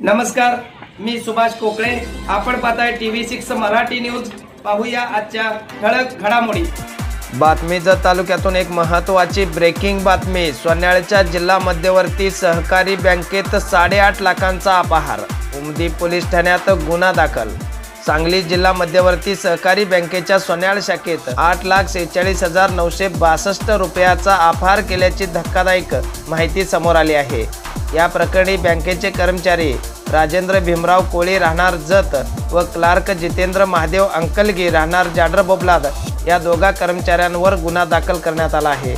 नमस्कार, मी सुभाष कोकळे. आपण पाहताय TV6 मराठी न्यूज. पाहूया आजच्या ठळक घडामोडी. बातमीचं तालुक्यातून एक महत्त्वाची ब्रेकिंग बातमी. सोन्याळच्या जिल्हा मध्यवर्ती सहकारी बँकेत 8.5 लाखांचा अपहार. उमदी पोलीस ठाण्यात गुन्हा दाखल. सांगली जिल्हा मध्यवर्ती सहकारी बँकेच्या सोन्याळ शाखेत 8,46,962 रुपयाचा अपहार केल्याची धक्कादायक माहिती समोर आली आहे. या प्रकरणी बँकेचे कर्मचारी राजेंद्र भीमराव कोळी राहणार जत व क्लार्क जितेंद्र महादेव अंकलगी राहणार जाडर बोबलाद या दोघा कर्मचाऱ्यांवर गुन्हा दाखल करण्यात आला आहे.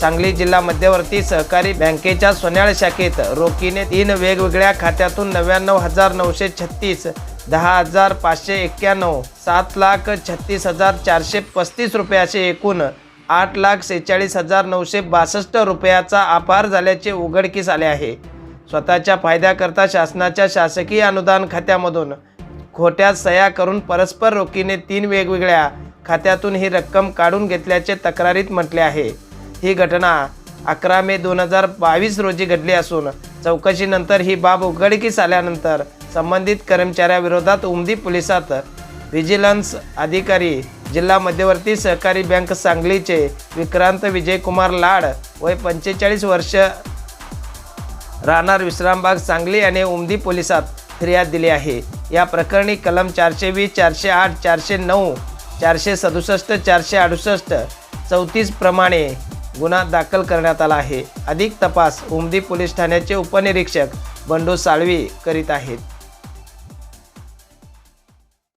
सांगली जिल्हा मध्यवर्ती सहकारी बँकेच्या सोन्याळ शाखेत रोखीने 3 वेगवेगळ्या खात्यातून 99,936, 10,591, 7,36,435 रुपयाचे एकूण 8,46,962 रुपयाचा अपहार झाल्याचे उघडकीस आले आहे. स्वतःच्या फायद्याकरता शासनाच्या शासकीय अनुदान खात्यामधून खोट्या सह्या करून परस्पर रोखीने 3 वेगवेगळ्या खात्यातून ही रक्कम काढून घेतल्याचे तक्रारीत म्हटले आहे. ही घटना 11 मे 2022 रोजी घडली असून चौकशीनंतर ही बाब उघडकीस आल्यानंतर संबंधित कर्मचाऱ्याविरोधात उमदी पोलिसात व्हिजिलन्स अधिकारी जिल्हा मध्यवर्ती सहकारी बँक सांगलीचे विक्रांत विजयकुमार लाड वय 45 वर्ष राहणार विश्रामबाग सांगली याने उमदी पोलिसात फिर्याद दिली आहे. या प्रकरणी कलम 420, 408, 409, 467, 468, 34 प्रमाणे गुन्हा दाखल करण्यात आला आहे. अधिक तपास उमदी पोलीस ठाण्याचे उपनिरीक्षक बंडू साळवी करीत आहेत.